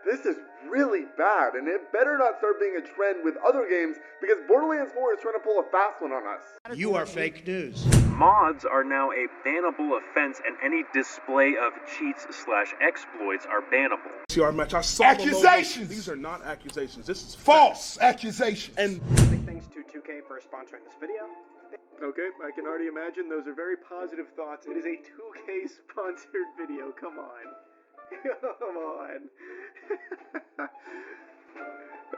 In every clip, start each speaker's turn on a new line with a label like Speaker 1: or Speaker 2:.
Speaker 1: This is really bad, and it better not start being a trend with other games, because Borderlands 4 is trying to pull a fast one on us.
Speaker 2: You are fake news.
Speaker 3: Mods are now a bannable offense, and any display of cheats/exploits are bannable.
Speaker 4: I saw accusations! These are not accusations. This is
Speaker 2: False accusations.
Speaker 4: And
Speaker 5: Big thanks to 2K for sponsoring this video.
Speaker 1: Okay, I can already imagine those are very positive thoughts. It is a 2K sponsored video, come on. Come on.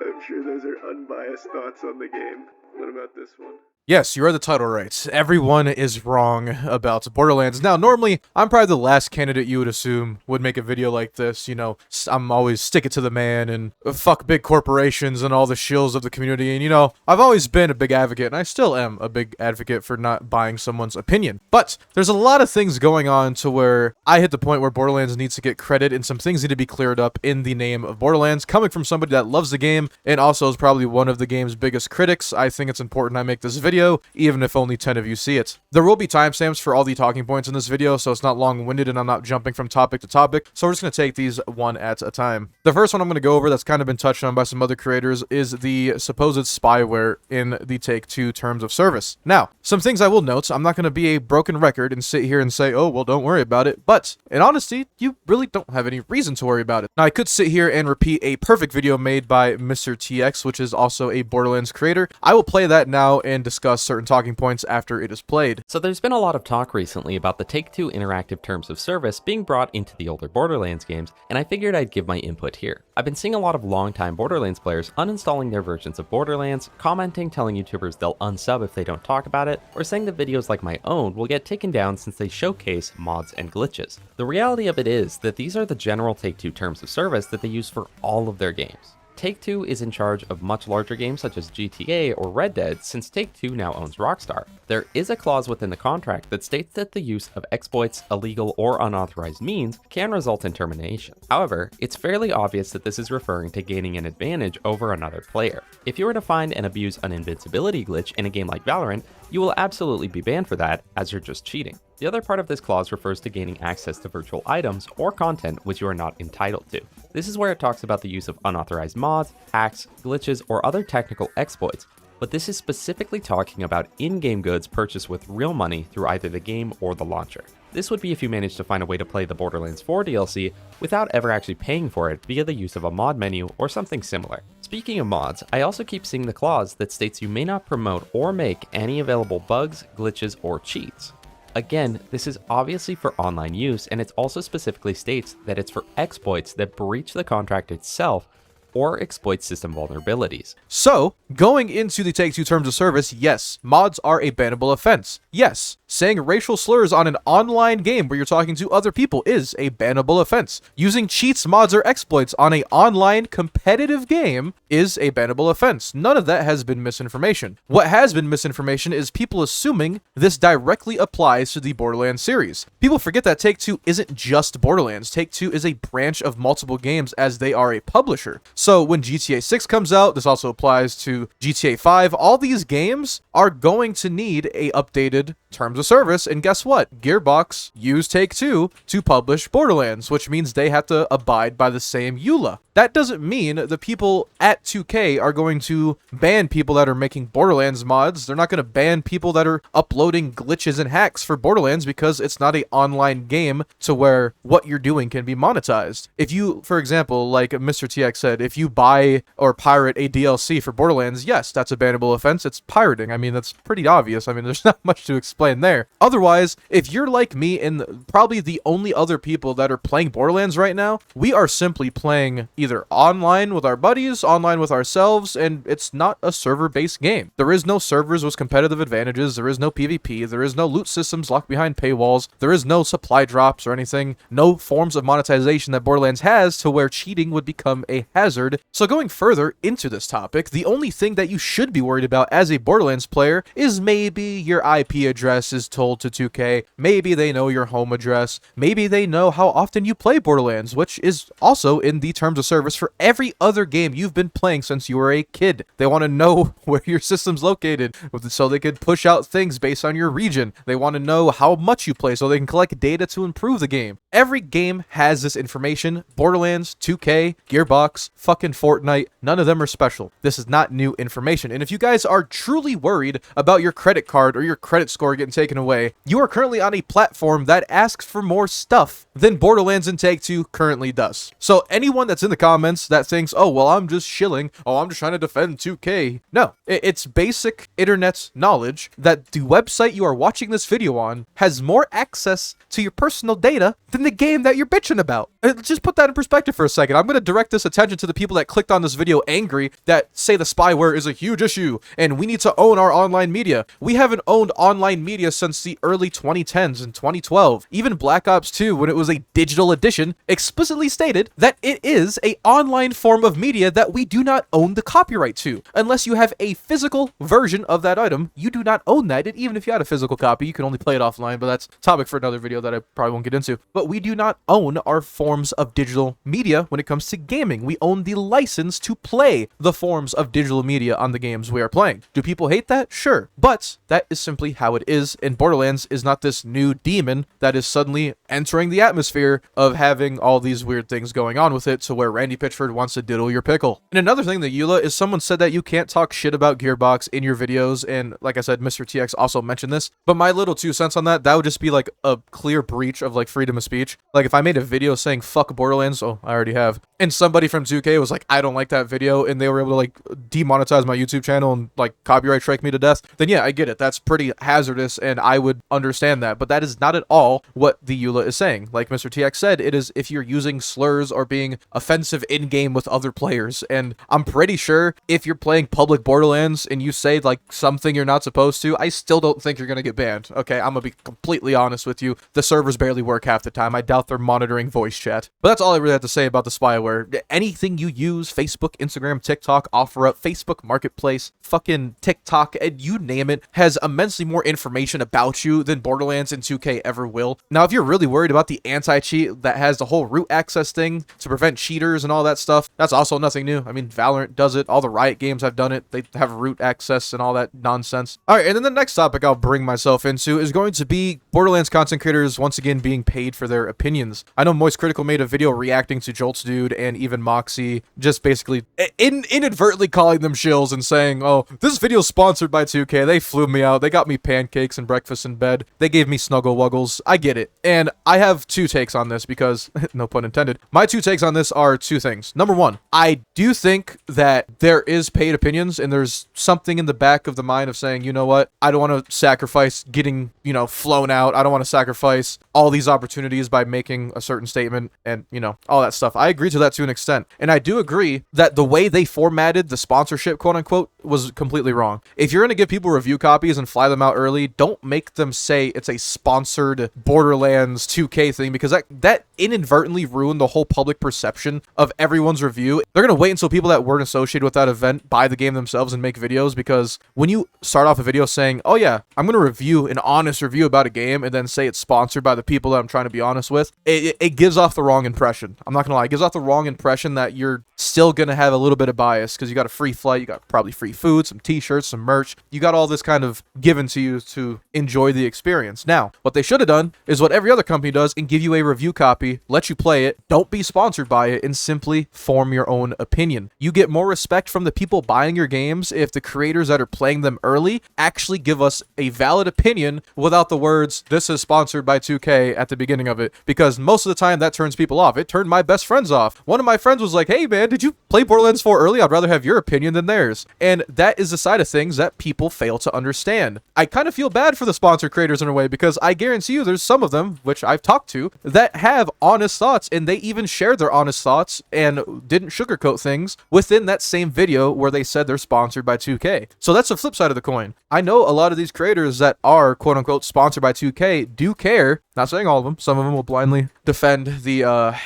Speaker 1: I'm sure those are unbiased thoughts on the game. What about this one?
Speaker 6: Yes, you read the title right. Everyone is wrong about Borderlands. Now, normally, I'm probably the last candidate you would assume would make a video like this. You know, I'm always stick it to the man and fuck big corporations and all the shills of the community. And, you know, I've always been a big advocate, and I still am a big advocate for not buying someone's opinion. But there's a lot of things going on to where I hit the point where Borderlands needs to get credit, and some things need to be cleared up in the name of Borderlands. Coming from somebody that loves the game and also is probably one of the game's biggest critics, I think it's important I make this video, even if only 10 of you see it. There will be timestamps for all the talking points in this video, so it's not long-winded and I'm not jumping from topic to topic, so we're just going to take these one at a time. The first one I'm going to go over that's kind of been touched on by some other creators is the supposed spyware in the Take-Two terms of service. Now, some things I will note, I'm not going to be a broken record and sit here and say, oh, well, don't worry about it, but in honesty, you really don't have any reason to worry about it. Now, I could sit here and repeat a perfect video made by MrTx, which is also a Borderlands creator. I will play that now and discuss certain talking points after it is played.
Speaker 7: So there's been a lot of talk recently about the Take-Two interactive terms of service being brought into the older Borderlands games, and I figured I'd give my input here. I've been seeing a lot of longtime Borderlands players uninstalling their versions of Borderlands, commenting telling YouTubers they'll unsub if they don't talk about it, or saying that videos like my own will get taken down since they showcase mods and glitches. The reality of it is that these are the general Take-Two terms of service that they use for all of their games. Take-Two is in charge of much larger games such as GTA or Red Dead, since Take-Two now owns Rockstar. There is a clause within the contract that states that the use of exploits, illegal or unauthorized means can result in termination. However, it's fairly obvious that this is referring to gaining an advantage over another player. If you were to find and abuse an invincibility glitch in a game like Valorant, you will absolutely be banned for that, as you're just cheating. The other part of this clause refers to gaining access to virtual items or content which you are not entitled to. This is where it talks about the use of unauthorized mods, hacks, glitches, or other technical exploits, but this is specifically talking about in-game goods purchased with real money through either the game or the launcher. This would be if you manage to find a way to play the Borderlands 4 DLC without ever actually paying for it via the use of a mod menu or something similar. Speaking of mods, I also keep seeing the clause that states you may not promote or make any available bugs, glitches, or cheats. Again, this is obviously for online use, and it also specifically states that it's for exploits that breach the contract itself or exploit system vulnerabilities.
Speaker 6: So, going into the Take-Two terms of service, yes, mods are a bannable offense. Yes, saying racial slurs on an online game where you're talking to other people is a bannable offense. Using cheats, mods, or exploits on an online competitive game is a bannable offense. None of that has been misinformation. What has been misinformation is people assuming this directly applies to the Borderlands series. People forget that Take-Two isn't just Borderlands. Take-Two is a branch of multiple games as they are a publisher. So when GTA 6 comes out, this also applies to GTA 5, all these games are going to need a updated terms of service, and guess what? Gearbox used Take-Two to publish Borderlands, which means they have to abide by the same EULA. That doesn't mean the people at 2K are going to ban people that are making Borderlands mods. They're not going to ban people that are uploading glitches and hacks for Borderlands because it's not an online game to where what you're doing can be monetized. If you, for example, like MrTx said, if you buy or pirate a DLC for Borderlands, yes, that's a bannable offense. It's pirating. I mean, that's pretty obvious. I mean, there's not much to explain there. Otherwise, if you're like me and probably the only other people that are playing Borderlands right now, we are simply playing either online with our buddies, online with ourselves, and it's not a server-based game. There is no servers with competitive advantages, there is no PvP, there is no loot systems locked behind paywalls, there is no supply drops or anything, no forms of monetization that Borderlands has to where cheating would become a hazard. Blizzard. So going further into this topic, the only thing that you should be worried about as a Borderlands player is maybe your IP address is told to 2K, maybe they know your home address, maybe they know how often you play Borderlands, which is also in the terms of service for every other game you've been playing since you were a kid. They want to know where your system's located so they can push out things based on your region. They want to know how much you play so they can collect data to improve the game. Every game has this information. Borderlands, 2K, Gearbox, fucking Fortnite, none of them are special. This is not new information. And if you guys are truly worried about your credit card or your credit score getting taken away, you are currently on a platform that asks for more stuff than Borderlands and Take-Two currently does. So anyone that's in the comments that thinks, oh, well, I'm just shilling, oh, I'm just trying to defend 2K. No, it's basic internet knowledge that the website you are watching this video on has more access to your personal data than the game that you're bitching about. Just put that in perspective for a second. I'm going to direct this attention to the people that clicked on this video angry that say the spyware is a huge issue and we need to own our online media. We haven't owned online media since the early 2010s and 2012. Even Black Ops 2, when it was a digital edition, explicitly stated that it is an online form of media that we do not own the copyright to. Unless you have a physical version of that item, you do not own that. And even if you had a physical copy, you can only play it offline, but that's a topic for another video that I probably won't get into. But we do not own our forms of digital media when it comes to gaming. We own the license to play the forms of digital media on the games we are playing. Do people hate that? Sure. But that is simply how it is, and Borderlands is not this new demon that is suddenly entering the atmosphere of having all these weird things going on with it to where Randy Pitchford wants to diddle your pickle. And another thing that Eula is someone said that you can't talk shit about Gearbox in your videos, and like I said, MrTx also mentioned this, but my little 2 cents on that would just be like a clear breach of like freedom of speech. Like if I made a video saying fuck Borderlands, oh, I already have, and somebody from 2K was like, I don't like that video, and they were able to like demonetize my YouTube channel and like copyright strike me to death, then yeah, I get it. That's pretty hazardous, and I would understand that, but that is not at all what the Eula is saying. Like MrTx said, it is if you're using slurs or being offensive in-game with other players, and I'm pretty sure if you're playing public Borderlands and you say like something you're not supposed to, I still don't think you're gonna get banned. Okay, I'm gonna be completely honest with you. The servers barely work half the time. I doubt they're monitoring voice chat. But that's all I really have to say about the spyware. Anything you use, Facebook, Instagram, TikTok, OfferUp, Facebook Marketplace, fucking TikTok, and you name it, has immensely more information about you than Borderlands and 2K ever will. Now, if you're really worried about the anti-cheat that has the whole root access thing to prevent cheaters and all that stuff, that's also nothing new. I mean, Valorant does it. All the Riot games have done it. They have root access and all that nonsense. All right, and then the next topic I'll bring myself into is going to be Borderlands content creators once again being paid for their opinions. I know Moist Critical made a video reacting to Jolt's Dude and even Moxie, just basically inadvertently calling them shills and saying, oh, this video's sponsored by 2K. They flew me out. They got me pancakes and breakfast in bed. They gave me snuggle wuggles. I get it. And I have 2 takes on this because, no pun intended, my 2 takes on this are 2 things. Number 1, I do think that there is paid opinions and there's something in the back of the mind of saying, you know what, I don't want to sacrifice getting, flown out. I don't want to sacrifice all these opportunities by making a certain statement and, all that stuff. I agree to that to an extent. And I do agree that the way they formatted the sponsorship, quote unquote, was completely wrong. If you're going to give people review copies and fly them out early, don't make them say it's a sponsored Borderlands 2K thing, because that inadvertently ruined the whole public perception of everyone's review. They're going to wait until people that weren't associated with that event buy the game themselves and make videos, because when you start off a video saying, oh yeah, I'm going to review an honest review about a game and then say it's sponsored by the people that I'm trying to be honest with, it gives off the wrong impression. I'm not going to lie. It gives off the wrong impression that you're still going to have a little bit of bias because you got a free flight, you got probably free food, some t-shirts, some merch. You got all this kind of given to you to enjoy the experience. Now, what they should have done is what every other company does and give you a review copy, let you play it, don't be sponsored by it, and simply form your own opinion. You get more respect from the people buying your games if the creators that are playing them early actually give us a valid opinion without the words, this is sponsored by 2K at the beginning of it, because most of the time that turns people off. It turned my best friends off. One of my friends was like, hey man, did you play Borderlands 4 early? I'd rather have your opinion than theirs. And that is the side of things that people fail to understand. I kind of feel bad for the sponsor creators in a way, because I guarantee you there's some of them, which I've talked to, that have honest thoughts, and they even shared their honest thoughts and didn't sugarcoat things within that same video where they said they're sponsored by 2K. So that's the flip side of the coin. I know a lot of these creators that are quote-unquote sponsored by 2K do care. Not saying all of them. Some of them will blindly defend the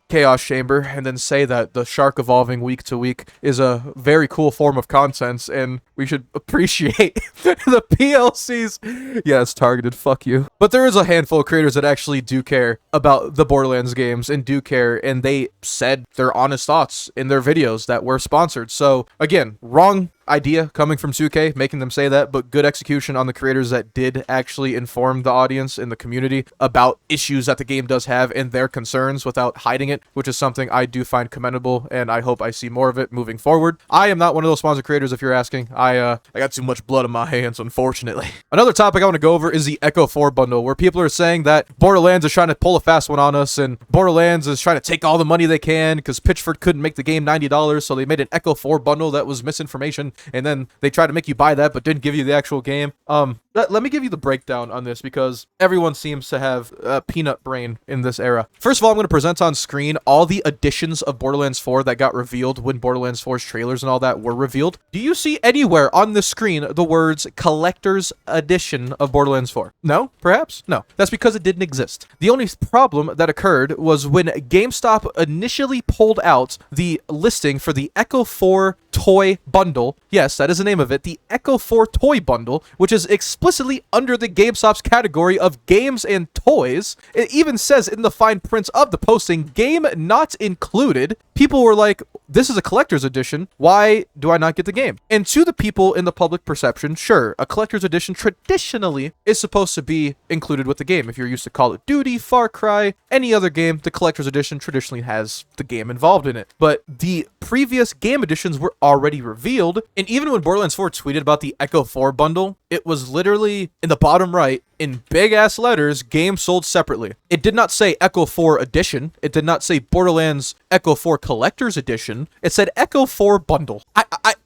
Speaker 6: Chaos Chamber and then say that the shark evolving week to week is a very cool form of content and we should appreciate the PLCs. Yes, targeted, fuck you. But there is a handful of creators that actually do care about the Borderlands games and do care, and they said their honest thoughts in their videos that were sponsored. So again, wrong idea coming from 2K, making them say that, but good execution on the creators that did actually inform the audience and the community about issues that the game does have and their concerns without hiding it, which is something I do find commendable, and I hope I see more of it moving forward. I am not one of those sponsored creators, if you're asking. I got too much blood on my hands, unfortunately. Another topic I want to go over is the Echo 4 bundle, where people are saying that Borderlands is trying to pull a fast one on us, and Borderlands is trying to take all the money they can because Pitchford couldn't make the game $90, so they made an Echo 4 bundle that was misinformation, and then they tried to make you buy that but didn't give you the actual game. Let me give you the breakdown on this because everyone seems to have a peanut brain in this era. First of all, I'm going to present on screen all the additions of Borderlands 4 that got revealed when Borderlands 4's trailers and all that were revealed. Do you see anywhere on the screen the words Collector's Edition of Borderlands 4? No? Perhaps? No. That's because it didn't exist. The only problem that occurred was when GameStop initially pulled out the listing for the Echo 4 toy bundle. Yes, that is the name of it. The Echo 4 toy bundle, which is explicitly under the GameStop's category of games and toys. It even says in the fine print of the posting, game not included. People were like, this is a collector's edition. Why do I not get the game? And to the people in the public perception, sure, a collector's edition traditionally is supposed to be included with the game. If you're used to Call of Duty, Far Cry, any other game, the collector's edition traditionally has the game involved in it. But the previous game editions were already revealed, and even when Borderlands 4 tweeted about the Echo 4 bundle, it was literally in the bottom right, in big-ass letters, game sold separately. It did not say Echo 4 Edition. It did not say Borderlands Echo 4 Collector's Edition. It said Echo 4 Bundle.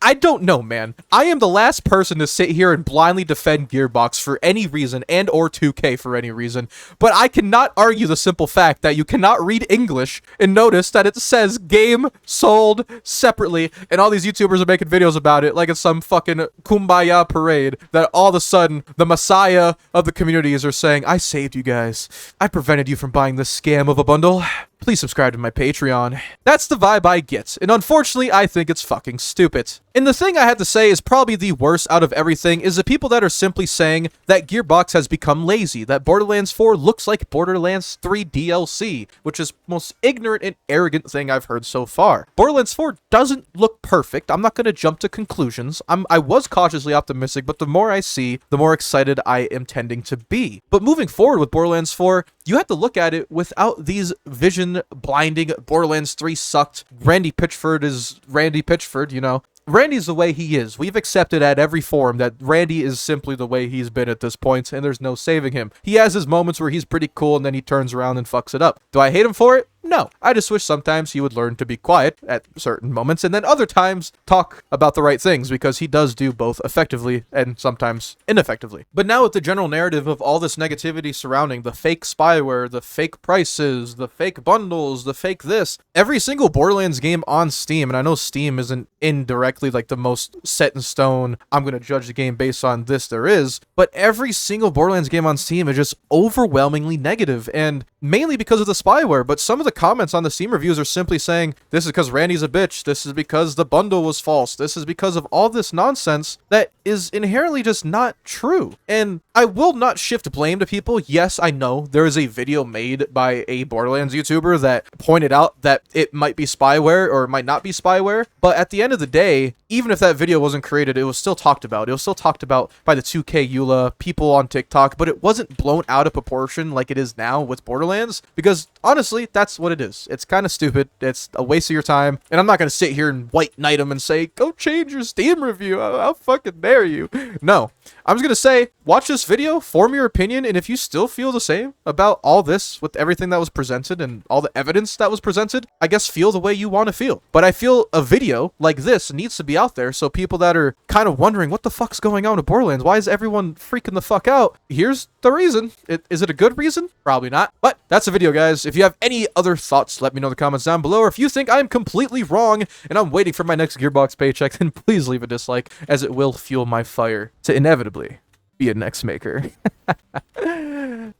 Speaker 6: I don't know, man. I am the last person to sit here and blindly defend Gearbox for any reason and or 2K for any reason, but I cannot argue the simple fact that you cannot read English and notice that it says game sold separately, and all these YouTubers are making videos about it like it's some fucking kumbaya parade, that all of a sudden the messiah of the communities are saying, I saved you guys. I prevented you from buying this scam of a bundle. Please subscribe to my Patreon. That's the vibe I get, and unfortunately, I think it's fucking stupid. And the thing I had to say is probably the worst out of everything is the people that are simply saying that Gearbox has become lazy, that Borderlands 4 looks like Borderlands 3 DLC, which is the most ignorant and arrogant thing I've heard so far. Borderlands 4 doesn't look perfect. I'm not going to jump to conclusions. I was cautiously optimistic, but the more I see, the more excited I am tending to be. But moving forward with Borderlands 4, you have to look at it without these vision-blinding Borderlands 3 sucked. Randy Pitchford is Randy Pitchford, you know. Randy's the way he is. We've accepted at every form that Randy is simply the way he's been at this point, and there's no saving him. He has his moments where he's pretty cool, and then he turns around and fucks it up. Do I hate him for it? No. I just wish sometimes he would learn to be quiet at certain moments, and then other times talk about the right things, because he does do both effectively and sometimes ineffectively. But now with the general narrative of all this negativity surrounding the fake spyware, the fake prices, the fake bundles, the fake this, every single Borderlands game on Steam, and I know Steam isn't indirectly like the most set in stone, I'm going to judge the game based on this there is, but every single Borderlands game on Steam is just overwhelmingly negative, and mainly because of the spyware. But some of the comments on the Steam reviews are simply saying, this is because Randy's a bitch, this is because the bundle was false, this is because of all this nonsense that is inherently just not true. And I will not shift blame to people. Yes, I know there is a video made by a Borderlands YouTuber that pointed out that it might be spyware or it might not be spyware, but at the end of the day, even if that video wasn't created, it was still talked about. It was still talked about by the 2K EULA, people on TikTok, but it wasn't blown out of proportion like it is now with Borderlands, because honestly, that's what it is. It's kind of stupid. It's a waste of your time, and I'm not going to sit here and white knight them and say, go change your Steam review. How fucking dare you? No. I'm just going to say, watch this video, form your opinion, and if you still feel the same about all this with everything that was presented and all the evidence that was presented, I guess feel the way you want to feel. But I feel a video like this needs to be out there so people that are kind of wondering what the fuck's going on with Borderlands, why is everyone freaking the fuck out? Here's the reason. Is it a good reason? Probably not. But that's the video, guys. If you have any other thoughts, let me know in the comments down below. Or if you think I'm completely wrong and I'm waiting for my next Gearbox paycheck, then please leave a dislike, as it will fuel my fire to inevitably be a next maker.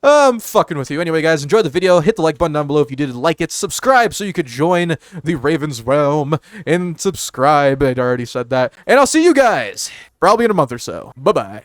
Speaker 6: I'm fucking with you. Anyway, guys, enjoy the video. Hit the like button down below if you did like it. Subscribe so you could join the Raven's Realm. And subscribe. I'd already said that. And I'll see you guys probably in a month or so. Bye-bye.